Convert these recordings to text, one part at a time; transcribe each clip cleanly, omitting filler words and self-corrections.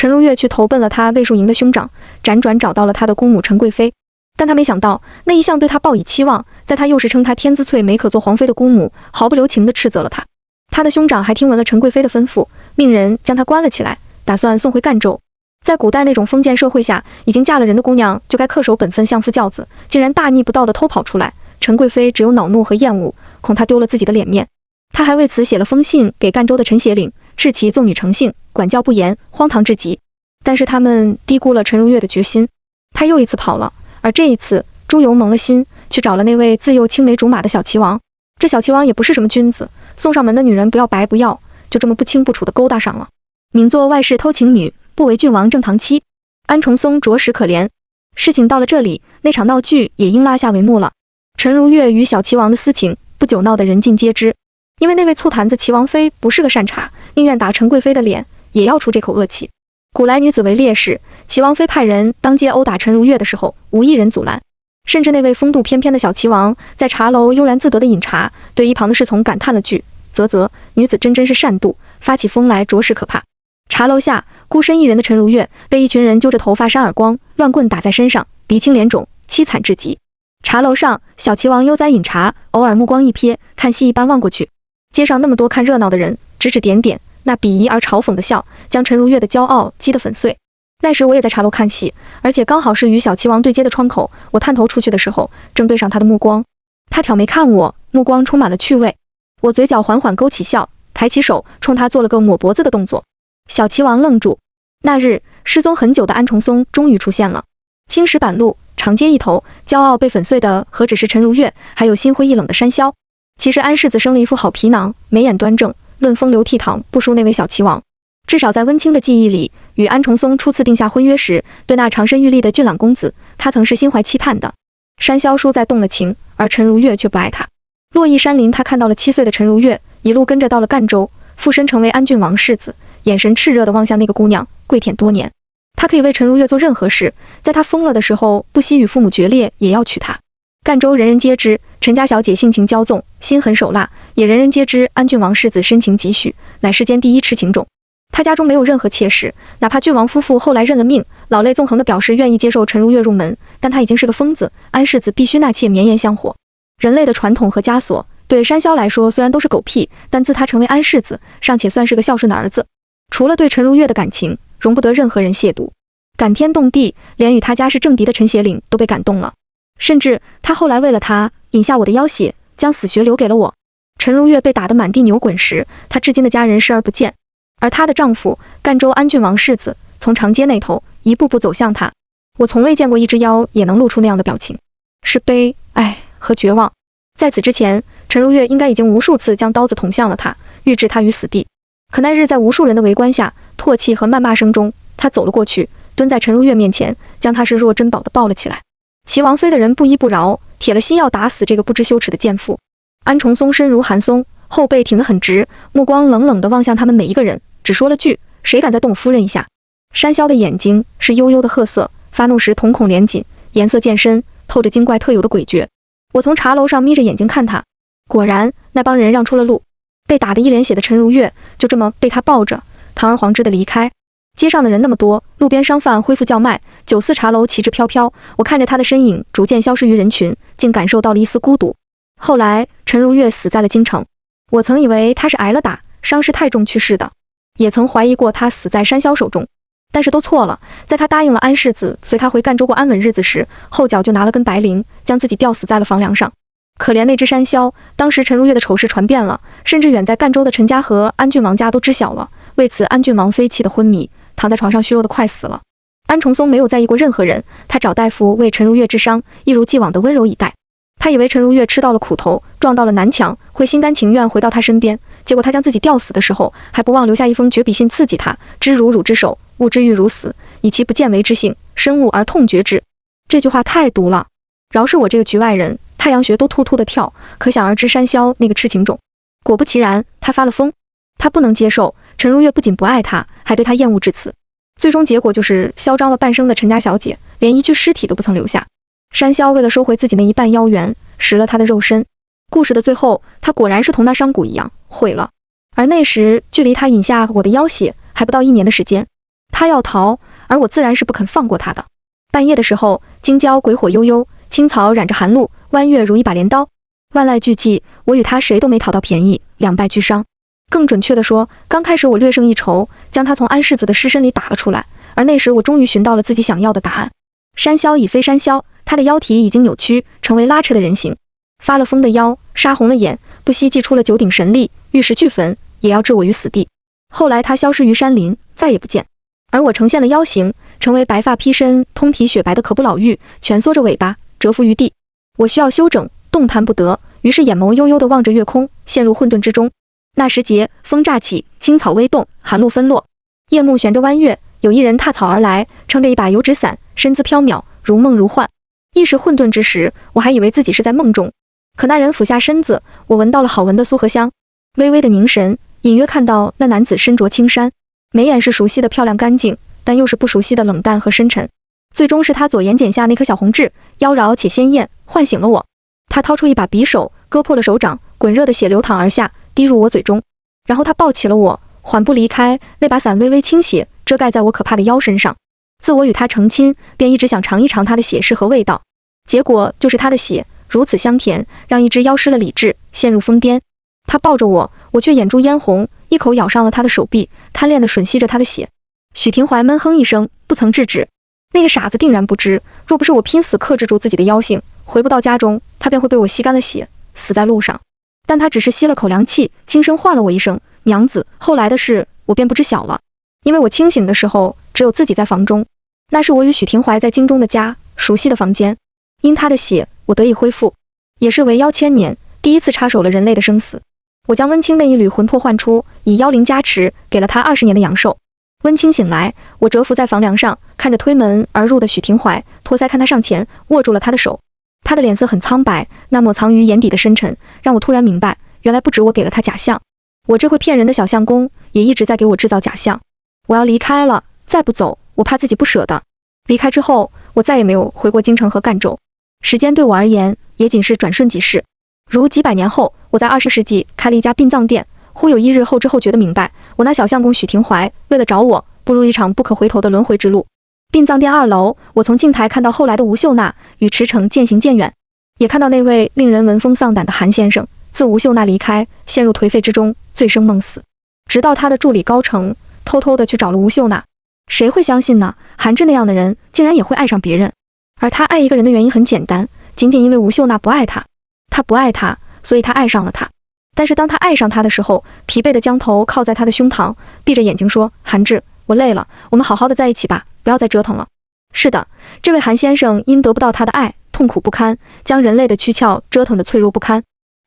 陈如月去投奔了他魏树营的兄长，辗转找到了他的姑母陈贵妃。但他没想到，那一向对他抱以期望，在他又是称他天资翠美可做皇妃的姑母，毫不留情地斥责了他。他的兄长还听闻了陈贵妃的吩咐，命人将他关了起来，打算送回赣州。在古代那种封建社会下，已经嫁了人的姑娘就该恪守本分，相夫教子，竟然大逆不道地偷跑出来，陈贵妃只有恼怒和厌恶，恐他丢了自己的脸面。他还为此写了封信给赣州的陈协领，斥其纵女成性，管教不严，荒唐至极。但是他们低估了陈如月的决心，他又一次跑了。而这一次，朱由蒙了心，去找了那位自幼青梅竹马的小齐王。这小齐王也不是什么君子，送上门的女人不要白不要，就这么不清不楚地勾搭上了。宁做外室偷情女，不为郡王正堂妻。安重松着实可怜。事情到了这里，那场闹剧也应拉下帷幕了。陈如月与小齐王的私情，不久闹得人尽皆知。因为那位醋坛子齐王妃不是个善茬，宁愿打陈贵妃的脸，也要出这口恶气。古来女子为烈士，齐王妃派人当街殴打陈如月的时候，无一人阻拦。甚至那位风度翩翩的小齐王，在茶楼悠然自得的饮茶，对一旁的侍从感叹了句：啧，女子真是善妒，发起疯来着实可怕。茶楼下，孤身一人的陈如月被一群人揪着头发扇耳光，乱棍打在身上，鼻青脸肿，凄惨至极。茶楼上，小齐王悠哉饮茶，偶尔目光一瞥，看戏一般望过去。街上那么多看热闹的人，指指点点，那鄙夷而嘲讽的笑，将陈如月的骄傲击得粉碎。那时我也在茶楼看戏，而且刚好是与小齐王对接的窗口，我探头出去的时候，正对上他的目光。他挑眉看我，目光充满了趣味。我嘴角缓缓勾起笑，抬起手冲他做了个抹脖子的动作。小齐王愣住。那日失踪很久的安重松终于出现了。青石板路，长街一头，骄傲被粉碎的何止是陈如月，还有心灰意冷的山魈。其实安世子生了一副好皮囊，眉眼端正，论风流倜傥不输那位小齐王。至少在温清的记忆里，与安重松初次定下婚约时，对那长身玉立的俊朗公子，他曾是心怀期盼的。山魈叔在动了情，而陈如月却不爱他。洛邑山林，他看到了7岁的陈如月，一路跟着到了赣州，附身成为安郡王世子，眼神炽热地望向那个姑娘，跪舔多年。他可以为陈如月做任何事，在他疯了的时候，不惜与父母决裂，也要娶她。赣州人人皆知，陈家小姐性情骄纵，心狠手辣，也人人皆知安郡王世子深情几许，乃世间第一痴情种。他家中没有任何妾室，哪怕郡王夫妇后来认了命，老泪纵横地表示愿意接受陈如月入门，但他已经是个疯子，安世子必须纳妾绵延香火。人类的传统和枷锁，对山魈来说虽然都是狗屁，但自他成为安世子，尚且算是个孝顺的儿子。除了对陈如月的感情，容不得任何人亵渎。感天动地，连与他家是政敌的陈协领都被感动了。甚至他后来为了他饮下我的妖血，将死穴留给了我。陈如月被打得满地扭滚时，他至今的家人视而不见。而她的丈夫赣州安郡王世子从长街那头一步步走向她，我从未见过一只妖也能露出那样的表情，是悲、爱和绝望。在此之前，陈如月应该已经无数次将刀子捅向了他，欲置他于死地。可那日在无数人的围观下，唾弃和谩骂声中，他走了过去，蹲在陈如月面前，将她视若珍宝地抱了起来。齐王妃的人不依不饶，铁了心要打死这个不知羞耻的贱妇。安重松身如寒松，后背挺得很直，目光冷冷地望向他们每一个人，只说了句：谁敢再动我夫人一下？山魈的眼睛是幽幽的褐色，发怒时瞳孔连紧，颜色渐深，透着精怪特有的诡谲。我从茶楼上眯着眼睛看他，果然那帮人让出了路。被打得一脸血的陈如月就这么被他抱着，堂而皇之地离开。街上的人那么多，路边商贩恢复叫卖，酒肆茶楼旗帜飘飘，我看着他的身影逐渐消失于人群，竟感受到了一丝孤独。后来陈如月死在了京城，我曾以为他是挨了打，伤势太重去世的，也曾怀疑过他死在山魈手中，但是都错了。在他答应了安世子随他回赣州过安稳日子时，后脚就拿了根白绫，将自己吊死在了房梁上。可怜那只山魈，当时陈如月的丑事传遍了，甚至远在赣州的陈家和安郡王家都知晓了。为此安郡王妃气得昏迷，躺在床上虚弱得快死了。安重松没有在意过任何人，他找大夫为陈如月治伤，一如既往的温柔以待。他以为陈如月吃到了苦头，撞到了南墙，会心甘情愿回到他身边，结果他将自己吊死的时候，还不忘留下一封绝笔信刺激他：知如汝之手，勿之欲如死，以其不见为之性，深恶而痛绝之。这句话太毒了，饶是我这个局外人，太阳穴都突突的跳，可想而知山魈那个痴情种。果不其然，他发了疯，他不能接受陈如月不仅不爱他，还对他厌恶至此。最终结果就是嚣张了半生的陈家小姐，连一具尸体都不曾留下。山魈为了收回自己那一半妖缘，食了他的肉身。故事的最后，他果然是同那商贾一样毁了。而那时距离他饮下我的妖血还不到1年的时间。他要逃，而我自然是不肯放过他的。半夜的时候，京郊鬼火悠悠，青草染着寒露，弯月如一把镰刀。万籁俱寂，我与他谁都没讨到便宜，两败俱伤。更准确地说，刚开始我略胜一筹，将他从安世子的尸身里打了出来，而那时我终于寻到了自己想要的答案。山魈已非山魈，他的腰体已经扭曲，成为拉扯的人形，发了疯的腰，杀红了眼，不惜祭出了9鼎神力，玉石俱焚，也要置我于死地。后来他消失于山林，再也不见。而我呈现了妖形，成为白发披身、通体雪白的可不老妪，蜷缩着尾巴，蛰伏于地。我需要休整，动弹不得，于是眼眸悠悠地望着月空，陷入混沌之中。那时节，风乍起，青草微动，寒露纷落，夜幕悬着弯月，有一人踏草而来，撑着一把油纸伞，身姿飘渺，如梦如幻。意识混沌之时，我还以为自己是在梦中，可那人俯下身子，我闻到了好闻的苏合香，微微的凝神，隐约看到那男子身着青衫，眉眼是熟悉的漂亮干净，但又是不熟悉的冷淡和深沉。最终是他左眼睑下那颗小红痣，妖娆且鲜艳，唤醒了我。他掏出一把匕首，割破了手掌，滚热的血流淌而下，滴入我嘴中。然后他抱起了我，缓步离开，那把伞微微倾斜，遮盖在我可怕的腰身上。自我与他成亲，便一直想尝一尝他的血是何味道，结果就是他的血如此香甜，让一只妖失了理智，陷入疯癫。他抱着我，我却眼珠嫣红，一口咬上了他的手臂，贪恋地吮吸着他的血。许廷怀闷哼一声，不曾制止。那个傻子定然不知，若不是我拼死克制住自己的妖性，回不到家中，他便会被我吸干了血，死在路上。但他只是吸了口凉气，轻声唤了我一声娘子。后来的事我便不知晓了，因为我清醒的时候只有自己在房中，那是我与许廷怀在京中的家，熟悉的房间。因他的血，我得以恢复，也是为妖千年第一次插手了人类的生死。我将温清那一缕魂魄唤出，以妖灵加持，给了他20年的阳寿。温清醒来，我蛰伏在房梁上，看着推门而入的许廷怀，托腮看他上前，握住了他的手。他的脸色很苍白，那抹藏于眼底的深沉，让我突然明白，原来不止我给了他假象，我这会骗人的小相公也一直在给我制造假象。我要离开了，再不走，我怕自己不舍得。离开之后，我再也没有回过京城和赣州。时间对我而言，也仅是转瞬即逝。如几百年后，我在20世纪开了一家殡葬店，忽有一日后知后觉地明白，我那小相公许廷怀为了找我，步入一场不可回头的轮回之路。殡葬店2楼，我从镜台看到后来的吴秀娜与池诚渐行渐远，也看到那位令人闻风丧胆的韩先生自吴秀娜离开，陷入颓废之中，醉生梦死。直到他的助理高成偷偷地去找了吴秀娜。谁会相信呢？韩志那样的人竟然也会爱上别人。而他爱一个人的原因很简单，仅仅因为吴秀娜不爱他。他不爱他，所以他爱上了他。但是当他爱上他的时候，疲惫地将头靠在他的胸膛，闭着眼睛说：韩志，我累了，我们好好的在一起吧，不要再折腾了。是的，这位韩先生因得不到他的爱，痛苦不堪，将人类的躯壳折腾得脆弱不堪。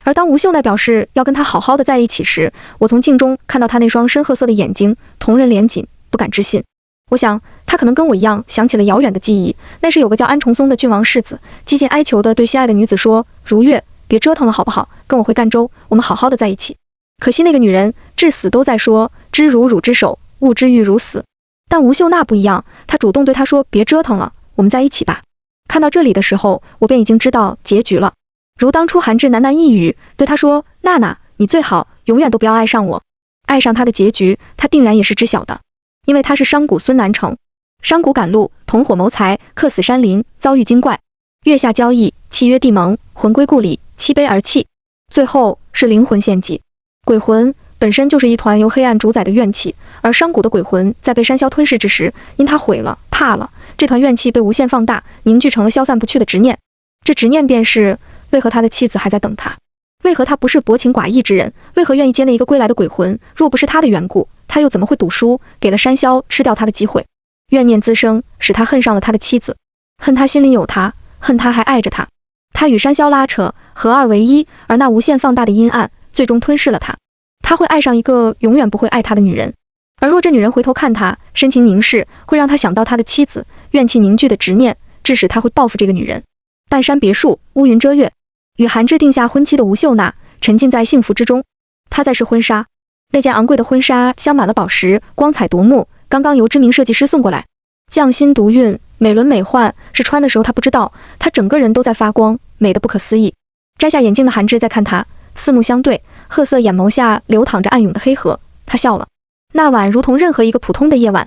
而当吴秀娜表示要跟他好好的在一起时，我从镜中看到他那双深褐色的眼睛，同人脸紧，不敢置信。我想他可能跟我一样想起了遥远的记忆，那时有个叫安重松的郡王世子，几近哀求地对心爱的女子说：如月，别折腾了好不好，跟我回赣州，我们好好的在一起。可惜那个女人至死都在说知如汝之手，勿之欲如死。但吴秀娜不一样，她主动对他说：别折腾了，我们在一起吧。看到这里的时候，我便已经知道结局了。如当初韩志喃喃一语对他说：娜娜，你最好永远都不要爱上我。爱上他的结局，他定然也是知晓的，因为他是商贾孙南城。商贾赶路，同伙谋财，客死山林，遭遇精怪，月下交易，契约地盟，魂归故里，凄悲而泣。最后是灵魂献祭。鬼魂本身就是一团由黑暗主宰的怨气，而商贾的鬼魂在被山魈吞噬之时，因他毁了，怕了，这团怨气被无限放大，凝聚成了消散不去的执念。这执念便是为何他的妻子还在等他，为何他不是薄情寡义之人，为何愿意接那一个归来的鬼魂。若不是他的缘故，他又怎么会赌输，给了山魈吃掉他的机会。怨念滋生，使他恨上了他的妻子，恨他心里有他，恨他还爱着他。他与山魈拉扯，合二为一，而那无限放大的阴暗最终吞噬了他。他会爱上一个永远不会爱他的女人，而若这女人回头看他，深情凝视，会让他想到他的妻子，怨气凝聚的执念，致使他会报复这个女人。半山别墅，乌云遮月，与韩志定下婚期的吴秀娜沉浸在幸福之中。她在试婚纱，那件昂贵的婚纱镶满了宝石，光彩夺目，刚刚由知名设计师送过来，匠心独运，美轮美奂，是穿的时候她不知道，她整个人都在发光，美得不可思议。摘下眼镜的韩志在看她，四目相对，褐色眼眸下流淌着暗涌的黑河，他笑了。那晚如同任何一个普通的夜晚，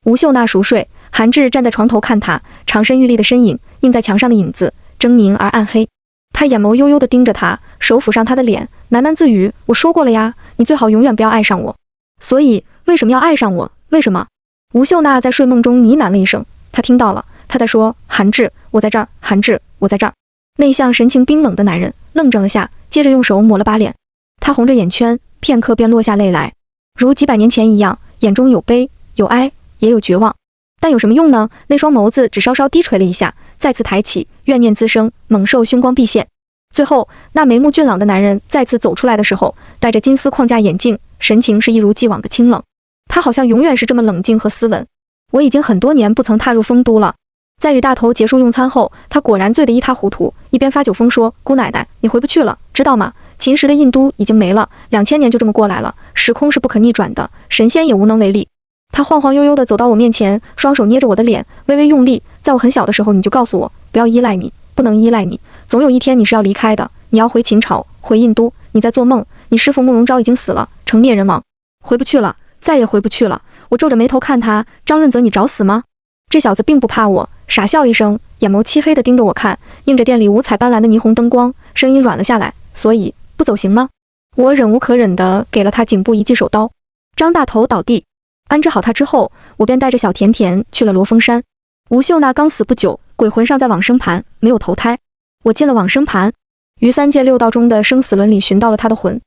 吴秀娜熟睡，韩志站在床头看她，长身玉立的身影映在墙上的影子狰狞而暗黑。他眼眸悠悠地盯着她，手抚上她的脸，喃喃自语：“我说过了呀，你最好永远不要爱上我。所以为什么要爱上我？为什么？”吴秀娜在睡梦中呢喃了一声，他听到了，他在说：“韩志，我在这儿，韩志，我在这儿。”内向神情冰冷的男人愣怔了下，接着用手抹了把脸。他红着眼圈，片刻便落下泪来，如几百年前一样，眼中有悲，有哀，也有绝望。但有什么用呢？那双眸子只稍稍低垂了一下，再次抬起，怨念滋生，猛兽凶光毕现。最后，那眉目俊朗的男人再次走出来的时候，戴着金丝框架眼镜，神情是一如既往的清冷。他好像永远是这么冷静和斯文。我已经很多年不曾踏入丰都了。在与大头结束用餐后，他果然醉得一塌糊涂，一边发酒疯说：“姑奶奶，你回不去了，知道吗？秦时的印都已经没了，2000年就这么过来了，时空是不可逆转的，神仙也无能为力。”他晃晃悠悠地走到我面前，双手捏着我的脸，微微用力。在我很小的时候，你就告诉我，不要依赖你，不能依赖你，总有一天你是要离开的，你要回秦朝，回印都。你在做梦，你师父慕容昭已经死了，成灭人亡，回不去了，再也回不去了。我皱着眉头看他，张润泽，你找死吗？这小子并不怕我，傻笑一声，眼眸漆黑地盯着我看，映着店里五彩斑斓的霓虹灯光，声音软了下来。所以不走行吗？我忍无可忍地给了他颈部一记手刀。张大头倒地，安置好他之后，我便带着小甜甜去了罗峰山。吴秀娜刚死不久，鬼魂尚在往生盘，没有投胎。我进了往生盘，于3界6道中的生死轮里寻到了他的魂。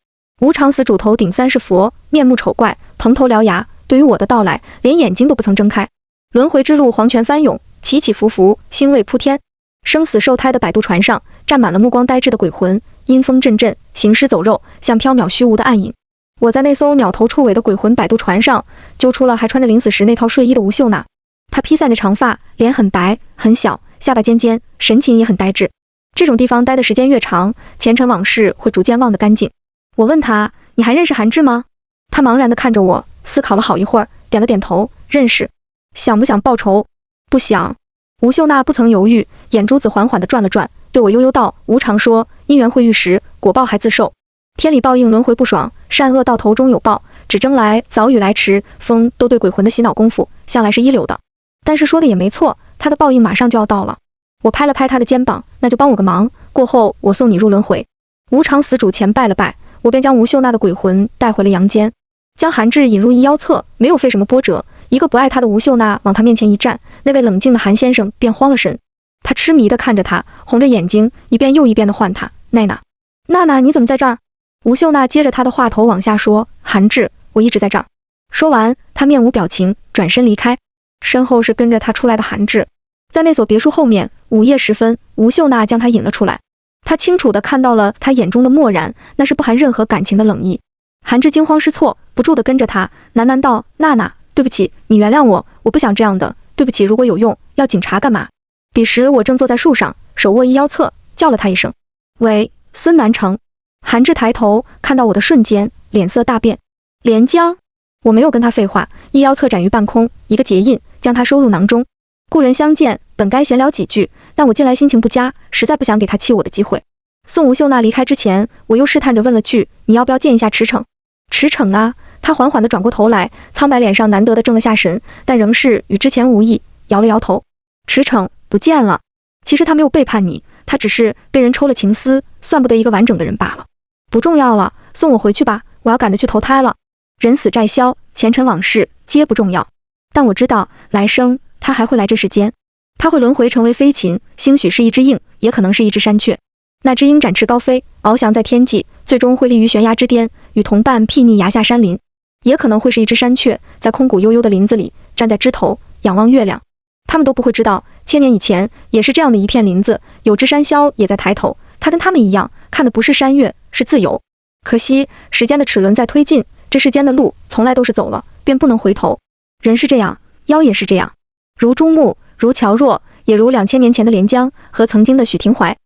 无常死主头顶3是佛，面目丑怪，蓬头獠牙，对于我的到来，连眼睛都不曾睁开。轮回之路黄泉翻涌，起起伏伏，腥味扑天。生死受胎的摆渡船上，站满了目光呆滞的鬼魂，阴风阵阵，行尸走肉，像缥缈虚无的暗影。我在那艘鸟头触尾的鬼魂摆渡船上，揪出了还穿着临死时那套睡衣的吴秀娜。她披散着长发，脸很白很小，下巴尖尖，神情也很呆滞。这种地方待的时间越长，前尘往事会逐渐忘得干净。我问他：“你还认识韩志吗？”他茫然地看着我，思考了好一会儿，点了点头：“认识。”想不想报仇？不想。吴秀娜不曾犹豫，眼珠子缓缓地转了转，对我悠悠道：“无常说，因缘会遇时，果报还自受。天理报应，轮回不爽，善恶到头终有报。只争来早与来迟，风都对鬼魂的洗脑功夫，向来是一流的。但是说的也没错，他的报应马上就要到了。”我拍了拍他的肩膀：“那就帮我个忙，过后我送你入轮回。”无常死主前拜了拜，我便将吴秀娜的鬼魂带回了阳间，将韩志引入一妖侧，没有费什么波折。一个不爱他的吴秀娜往他面前一站，那位冷静的韩先生便慌了神。他痴迷地看着他，红着眼睛，一遍又一遍地唤他：“奈娜，娜娜，你怎么在这儿？”吴秀娜接着他的话头往下说：“韩志，我一直在这儿。”说完，他面无表情，转身离开，身后是跟着他出来的韩志。在那所别墅后面，午夜时分，吴秀娜将他引了出来。他清楚地看到了他眼中的漠然，那是不含任何感情的冷意。韩志惊慌失措，不住地跟着他，喃喃道：“娜娜，对不起，你原谅我，我不想这样的。对不起，如果有用，要警察干嘛？”彼时我正坐在树上，手握一腰侧，叫了他一声：“喂，孙南城。”韩志抬头看到我的瞬间，脸色大变。连江，我没有跟他废话，一腰侧展于半空，一个结印，将他收入囊中。故人相见，本该闲聊几句，但我近来心情不佳，实在不想给他气我的机会。送吴秀娜离开之前，我又试探着问了句：“你要不要见一下驰骋？”“驰骋啊！”他缓缓地转过头来，苍白脸上难得地正了下神，但仍是与之前无异，摇了摇头。“驰骋不见了。其实他没有背叛你，他只是被人抽了情丝，算不得一个完整的人罢了。不重要了，送我回去吧，我要赶着去投胎了。人死债消，前尘往事皆不重要。但我知道，来生他还会来这世间，他会轮回成为飞禽，兴许是一只鹰，也可能是一只山雀。那只鹰展翅高飞，翱翔在天际，最终会立于悬崖之巅，与同伴睥睨崖下山林。也可能会是一只山雀，在空谷悠悠的林子里，站在枝头仰望月亮。他们都不会知道，1000年以前也是这样的一片林子，有只山魈也在抬头，它跟他们一样，看的不是山岳，是自由。可惜时间的齿轮在推进，这世间的路从来都是走了便不能回头。人是这样，妖也是这样，如朱木，如乔若，也如2000年前的连江和曾经的许廷怀。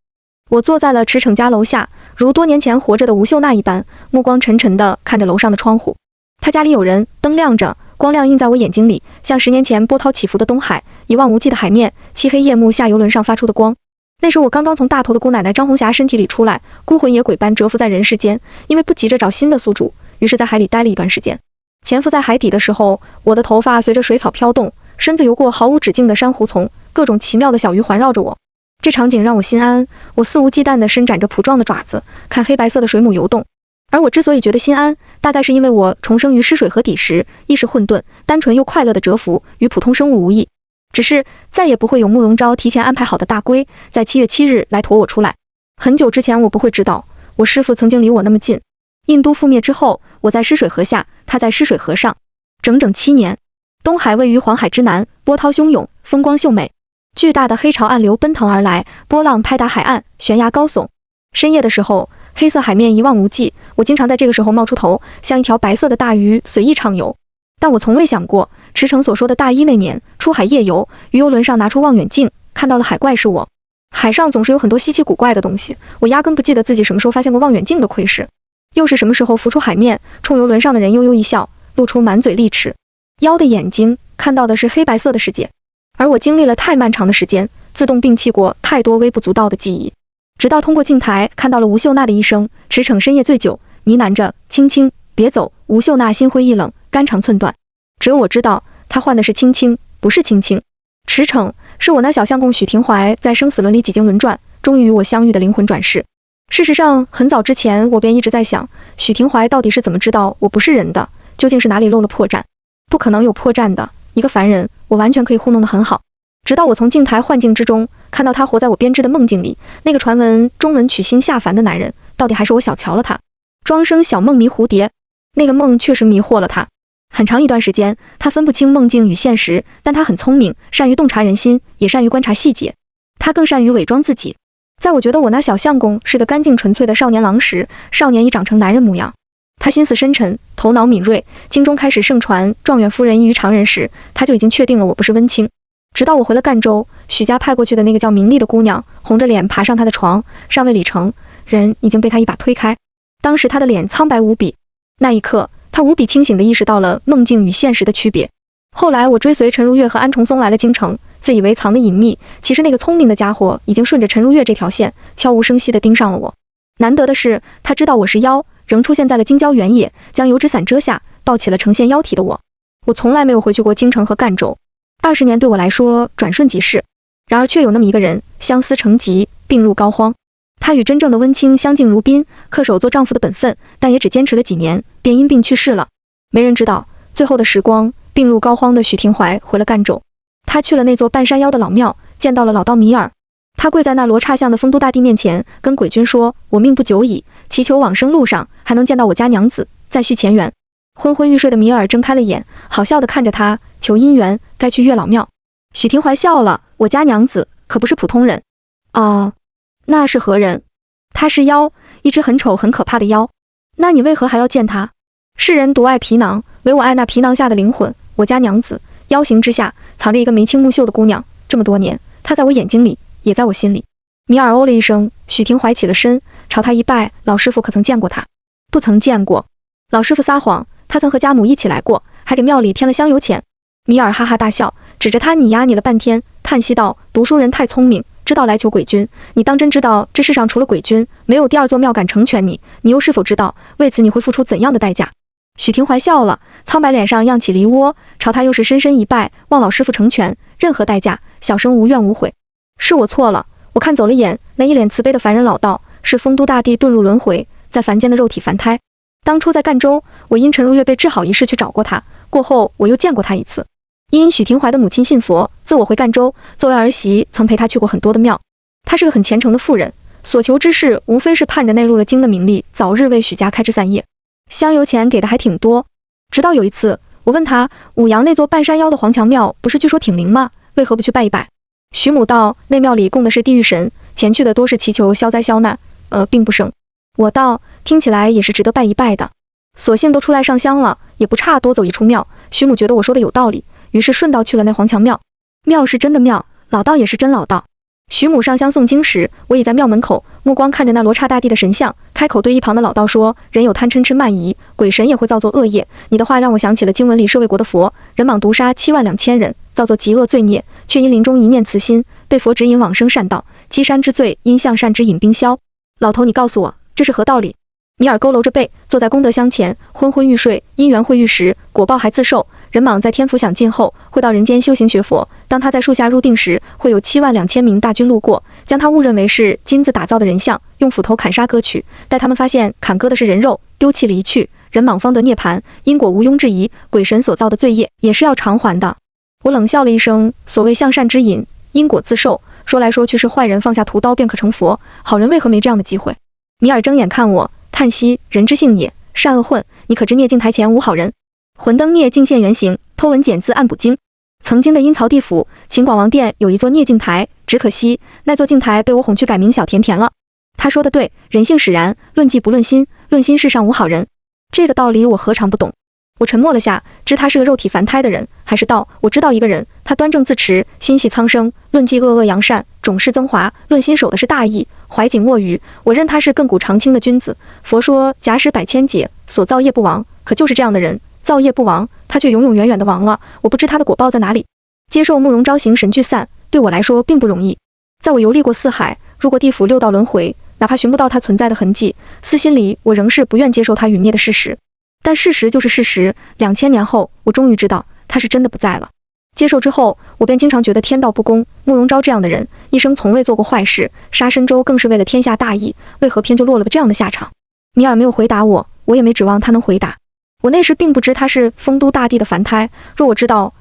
我坐在了驰骋家楼下，如多年前活着的吴秀娜一般，目光沉沉地看着楼上的窗户。他家里有人，灯亮着，光亮映在我眼睛里，像10年前波涛起伏的东海，一望无际的海面，漆黑夜幕下游轮上发出的光。那时我刚刚从大头的姑奶奶张红霞身体里出来，孤魂野鬼般蛰伏在人世间，因为不急着找新的宿主，于是在海里待了一段时间。潜伏在海底的时候，我的头发随着水草飘动，身子游过毫无止境的珊瑚丛，各种奇妙的小鱼环绕着我。这场景让我心安，我肆无忌惮地伸展着蹼状的爪子，看黑白色的水母游动。而我之所以觉得心安，大概是因为我重生于湿水河底时，意识混沌、单纯又快乐的蛰伏，与普通生物无异。只是再也不会有慕容昭提前安排好的大龟，在7月7日来驮我出来。很久之前，我不会知道，我师父曾经离我那么近。印都覆灭之后，我在湿水河下，他在湿水河上，整整7年。东海位于黄海之南，波涛汹涌，风光秀美。巨大的黑潮暗流奔腾而来，波浪拍打海岸，悬崖高耸。深夜的时候，黑色海面一望无际，我经常在这个时候冒出头，像一条白色的大鱼随意畅游。但我从未想过，池诚所说的大一那年出海夜游，于游轮上拿出望远镜，看到的海怪是我。海上总是有很多稀奇古怪的东西，我压根不记得自己什么时候发现过望远镜的窥视。又是什么时候浮出海面，冲游轮上的人悠悠一笑，露出满嘴利齿。妖的眼睛看到的是黑白色的世界，而我经历了太漫长的时间，自动摒弃过太多微不足道的记忆，直到通过镜台看到了吴秀娜的一生。池诚深夜醉酒，呢喃着青青别走。吴秀娜心灰意冷，肝肠寸断。只有我知道，她换的是青青，不是青青。池诚是我那小相公许廷怀在生死轮里几经轮转，终于与我相遇的灵魂转世。事实上，很早之前我便一直在想，许廷怀到底是怎么知道我不是人的？究竟是哪里漏了破绽？不可能有破绽的，一个凡人，我完全可以糊弄得很好。直到我从镜台幻境之中看到他活在我编织的梦境里，那个传闻中文取心下凡的男人，到底还是我小瞧了他。庄生晓梦迷蝴蝶，那个梦确实迷惑了他。很长一段时间，他分不清梦境与现实，但他很聪明，善于洞察人心，也善于观察细节。他更善于伪装自己。在我觉得我那小相公是个干净纯粹的少年郎时，少年已长成男人模样。他心思深沉，头脑敏锐，京中开始盛传状元夫人异于常人时，他就已经确定了我不是温卿。直到我回了赣州，许家派过去的那个叫明丽的姑娘红着脸爬上他的床，尚未礼成，人已经被他一把推开。当时他的脸苍白无比，那一刻他无比清醒地意识到了梦境与现实的区别。后来我追随陈如月和安重松来了京城，自以为藏得隐秘，其实那个聪明的家伙已经顺着陈如月这条线悄无声息地盯上了我。难得的是，他知道我是妖，仍出现在了京郊原野，将油纸伞遮下，抱起了呈现妖体的我。我从来没有回去过京城和赣州，20年对我来说转瞬即逝。然而却有那么一个人，相思成疾，病入膏肓。他与真正的温卿相敬如宾，恪守做丈夫的本分，但也只坚持了几年，便因病去世了。没人知道，最后的时光，病入膏肓的许廷怀回了赣州。他去了那座半山腰的老庙，见到了老道米尔。他跪在那罗刹像的丰都大帝面前，跟鬼君说：“我命不久矣，祈求往生路上还能见到我家娘子，再续前缘。”昏昏欲睡的米尔睁开了眼，好笑地看着他，求姻缘，该去月老庙。许廷怀笑了：“我家娘子可不是普通人。”啊，那是何人？他是妖，一只很丑很可怕的妖。那你为何还要见他？世人独爱皮囊，唯我爱那皮囊下的灵魂。我家娘子妖形之下藏着一个眉清目秀的姑娘，这么多年，她在我眼睛里，也在我心里。米尔哦了一声，许廷怀起了身，朝他一拜：“老师傅可曾见过他？”“不曾见过。”老师傅撒谎，他曾和家母一起来过，还给庙里添了香油钱。米尔哈哈大笑，指着他你呀你了半天，叹息道：“读书人太聪明，知道来求鬼君。你当真知道这世上除了鬼君，没有第二座庙敢成全你？你又是否知道为此你会付出怎样的代价？”许廷怀笑了，苍白脸上漾起梨涡，朝他又是深深一拜，望老师傅成全，任何代价，小生无怨无悔。是我错了，我看走了眼，那一脸慈悲的凡人老道，是丰都大帝遁入轮回，在凡间的肉体凡胎。当初在赣州，我因陈如月被治好一事去找过他，过后我又见过他一次。因许廷怀的母亲信佛，自我回赣州，作为儿媳，曾陪他去过很多的庙。她是个很虔诚的妇人，所求之事无非是盼着那入了京的名利，早日为许家开枝散叶。香油钱给的还挺多。直到有一次，我问他，武阳那座半山腰的黄墙庙不是据说挺灵吗？为何不去拜一拜？许母道，那庙里供的是地狱神，前去的多是祈求消灾消难，并不生。我道，听起来也是值得拜一拜的。索性都出来上香了，也不差多走一处庙。许母觉得我说的有道理，于是顺道去了那黄墙庙。庙是真的庙，老道也是真老道。许母上香诵经时，我已在庙门口，目光看着那罗刹大帝的神像，开口对一旁的老道说：“人有贪嗔痴慢疑，鬼神也会造作恶业。你的话让我想起了经文里舍卫国的佛，人莽毒杀7万2千人，造作极恶罪孽，却因临终一念慈心，被佛指引往生善道。积山之罪，因向善之引冰消。老头，你告诉我，这是何道理？”米尔佝偻着背，坐在功德箱前，昏昏欲睡。因缘会遇时，果报还自受。人莽在天福享尽后，会到人间修行学佛。当他在树下入定时，会有72000名大军路过，将他误认为是金子打造的人像，用斧头砍杀割取。待他们发现砍割的是人肉，丢弃离去，人莽方得涅槃。因果无庸置疑，鬼神所造的罪业也是要偿还的。我冷笑了一声，所谓向善之引，因果自受，说来说去是坏人放下屠刀便可成佛，好人为何没这样的机会？米尔睁眼看我，叹息：人之性也，善恶混，你可知孽镜台前无好人？魂灯孽镜现原形，偷文简字暗补经。曾经的阴曹地府秦广王殿有一座孽镜台，只可惜那座镜台被我哄去改名小甜甜了。他说的对，人性使然，论迹不论心，论心世上无好人。这个道理我何尝不懂？我沉默了下，知他是个肉体凡胎的人，还是道我知道一个人，他端正自持，心系苍生，论迹恶恶扬善，种是增华，论心守的是大义，怀瑾握愚，我认他是亘古常青的君子。佛说假使百千劫，所造业不亡，可就是这样的人，造业不亡，他却永永远远的亡了。我不知他的果报在哪里。接受慕容昭形神俱散，对我来说并不容易。在我游历过四海，入过地府6道轮回，哪怕寻不到他存在的痕迹，私心里我仍是不愿接受他陨灭的事实。但事实就是事实，2000年后，我终于知道他是真的不在了。接受之后，我便经常觉得天道不公。慕容昭这样的人，一生从未做过坏事，杀申州更是为了天下大义，为何偏就落了个这样的下场？米尔没有回答我，我也没指望他能回答。我那时并不知他是丰都大帝的凡胎，若我知道，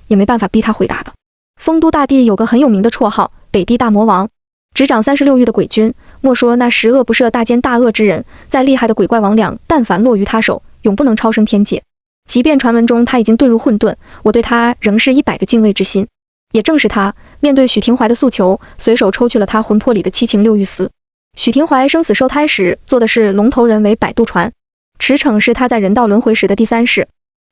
也没办法逼他回答的。丰都大帝有个很有名的绰号，北地大魔王，执掌36域的鬼君。莫说那10恶不赦、大奸大恶之人，再厉害的鬼怪魍魉，但凡落于他手，永不能超生天界。即便传闻中他已经遁入混沌，我对他仍是100个敬畏之心。也正是他，面对许廷怀的诉求，随手抽去了他魂魄里的7情6欲丝。许廷怀生死受胎时坐的是龙头人为摆渡船，驰骋是他在人道轮回时的第3世。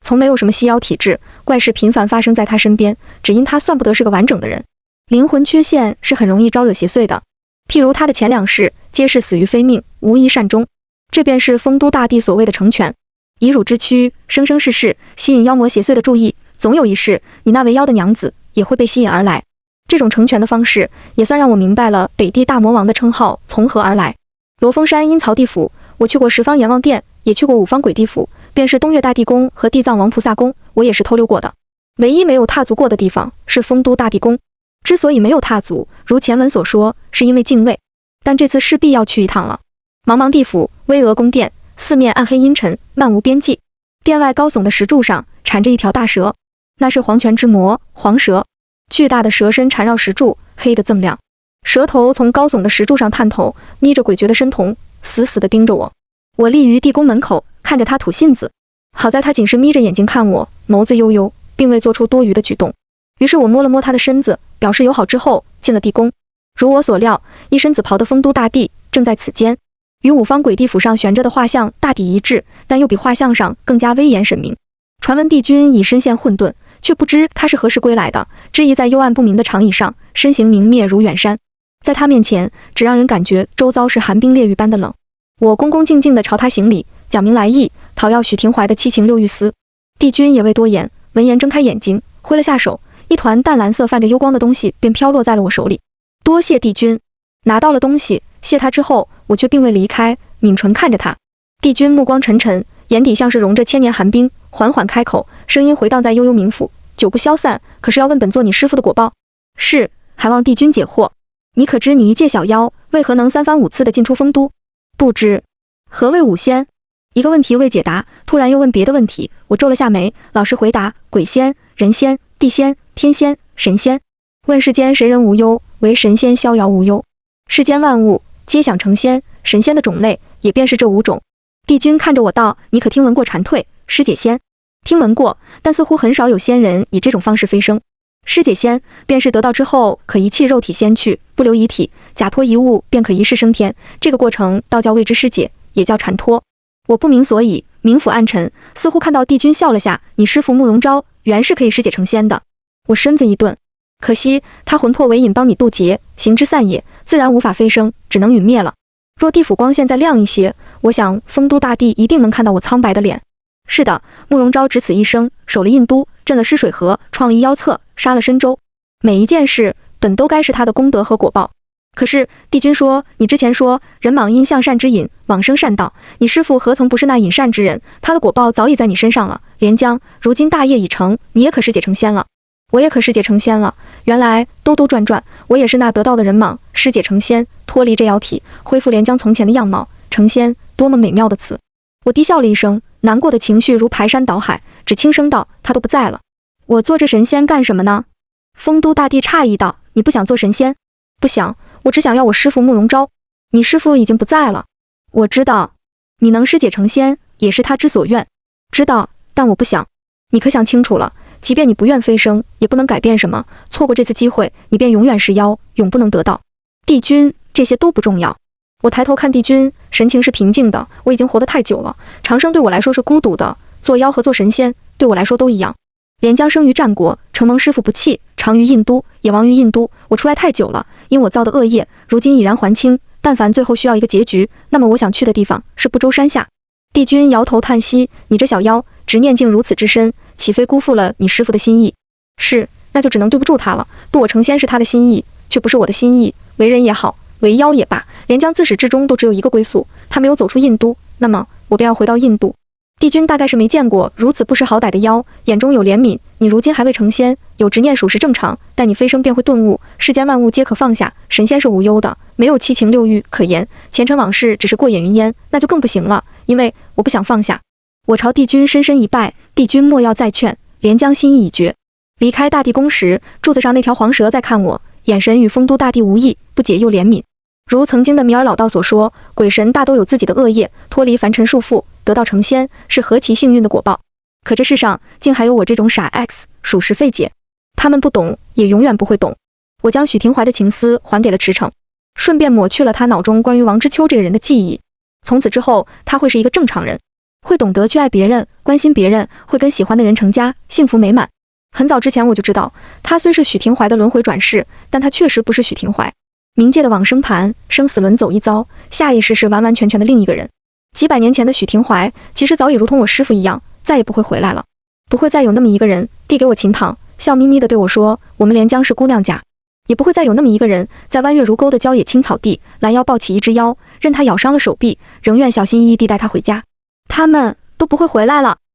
从没有什么稀妖体质，怪事频繁发生在他身边，只因他算不得是个完整的人，灵魂缺陷是很容易招惹邪祟的。譬如他的前2世，皆是死于非命，无一善终。这便是丰都大帝所谓的成全，以汝之躯，生生世世吸引妖魔邪祟的注意，总有一世，你那为妖的娘子也会被吸引而来。这种成全的方式，也算让我明白了北地大魔王的称号从何而来。罗峰山阴曹地府，我去过十方阎王殿，也去过5方鬼地府，便是东岳大帝宫和地藏王菩萨宫，我也是偷溜过的。唯一没有踏足过的地方是丰都大帝宫。之所以没有踏足，如前文所说，是因为敬畏，但这次势必要去一趟了。茫茫地府，巍峨宫殿，四面暗黑阴沉，漫无边际。殿外高耸的石柱上缠着一条大蛇，那是黄泉之魔黄蛇。巨大的蛇身缠绕石柱，黑得锃亮。蛇头从高耸的石柱上探头，眯着诡谲的深瞳，死死地盯着我。我立于地宫门口，看着他吐信子。好在他仅是眯着眼睛看我，眸子悠悠，并未做出多余的举动。于是我摸了摸他的身子，表示友好之后，进了地宫。如我所料，一身紫袍的丰都大帝正在此间，与5方鬼地府上悬着的画像大抵一致，但又比画像上更加威严神明。传闻帝君已身陷混沌，却不知他是何时归来的，置疑在幽暗不明的长椅上，身形明灭如远山。在他面前，只让人感觉周遭是寒冰烈日般的冷。我恭恭敬敬地朝他行礼，讲明来意，讨要许廷怀的7情6欲丝。帝君也未多言，闻言睁开眼睛，挥了下手，一团淡蓝色泛着幽光的东西便飘落在了我手里。多谢帝君。拿到了东西，谢他之后，我却并未离开，抿唇看着他。帝君目光沉沉，眼底像是融着千年寒冰，缓缓开口，声音回荡在悠悠冥府，久不消散，可是要问本座你师父的果报？是，还望帝君解惑。你可知你一介小妖，为何能3番5次地进出丰都？不知。何谓5仙？一个问题未解答，突然又问别的问题，我皱了下眉，老实回答：鬼仙、人仙、地仙、天仙、神仙。问世间谁人无忧，唯神仙逍遥无忧。世间万物皆想成仙，神仙的种类也便是这5种。帝君看着我道：你可听闻过蝉蜕、尸解仙？听闻过，但似乎很少有仙人以这种方式飞升。尸解仙便是得道之后可遗弃肉体仙去，不留遗体，假托一物便可一世升天，这个过程道教谓之尸解，也叫蝉脱。我不明所以，冥府暗沉，似乎看到帝君笑了下，你师父慕容昭原是可以尸解成仙的。我身子一顿，可惜他魂魄为引帮你渡劫，行之散也，自然无法飞升，只能陨灭了。若地府光线再亮一些，我想丰都大帝一定能看到我苍白的脸。是的，慕容昭只此一生，守了印都，镇了尸水河，创了一妖策，杀了申州，每一件事本都该是他的功德和果报。可是帝君说，你之前说人莽因向善之引往生善道，你师父何曾不是那引善之人？他的果报早已在你身上了，连江，如今大业已成，你也可是解成仙了。我也可是解成仙了。原来兜兜转转，我也是那得道的人莽，师姐成仙，脱离这妖体，恢复连江从前的样貌，成仙，多么美妙的词！我低笑了一声，难过的情绪如排山倒海，只轻声道：他都不在了，我做这神仙干什么呢？丰都大帝诧异道：你不想做神仙？不想，我只想要我师父慕容昭。你师父已经不在了。我知道，你能师姐成仙，也是他之所愿。知道，但我不想。你可想清楚了，即便你不愿飞升，也不能改变什么，错过这次机会，你便永远是妖，永不能得到。帝君，这些都不重要。我抬头看帝君，神情是平静的。我已经活得太久了，长生对我来说是孤独的，做妖和做神仙对我来说都一样。连江生于战国，承蒙师父不弃，长于印都，也亡于印都。我出来太久了，因我造的恶业，如今已然还清。但凡最后需要一个结局，那么我想去的地方是不周山下。帝君摇头叹息，你这小妖，执念竟如此之深，岂非辜负了你师父的心意？是，那就只能对不住他了。渡我成仙是他的心意，却不是我的心意。为人也好，为妖也罢，连江自始至终都只有一个归宿。他没有走出印都，那么我便要回到印度。帝君大概是没见过如此不识好歹的妖，眼中有怜悯。你如今还未成仙，有执念属实正常，但你飞升便会顿悟，世间万物皆可放下，神仙是无忧的，没有七情六欲可言，前尘往事只是过眼云烟，那就更不行了，因为我不想放下。我朝帝君深深一拜，帝君莫要再劝，连江心意已决。离开大地宫时，柱子上那条黄蛇在看我，眼神与丰都大帝无异，不解又怜悯。如曾经的米尔老道所说，鬼神大都有自己的恶业，脱离凡尘束缚，得道成仙是何其幸运的果报。可这世上竟还有我这种傻 X， 属实费解。他们不懂，也永远不会懂。我将许廷怀的情思还给了池诚，顺便抹去了他脑中关于王之秋这个人的记忆。从此之后，他会是一个正常人，会懂得去爱别人，关心别人，会跟喜欢的人成家，幸福美满。很早之前我就知道，他虽是许廷怀的轮回转世，但他确实不是许廷怀。冥界的往生盘，生死轮走一遭，下意识是完完全全的另一个人。几百年前的许廷怀，其实早已如同我师父一样，再也不会回来了。不会再有那么一个人递给我琴糖，笑眯眯地对我说，我们连江是姑娘家。也不会再有那么一个人，在弯月如钩的郊野青草地，拦腰抱起一只妖，任他咬伤了手臂，仍愿小心翼翼地带他回家。他们都不会回来了。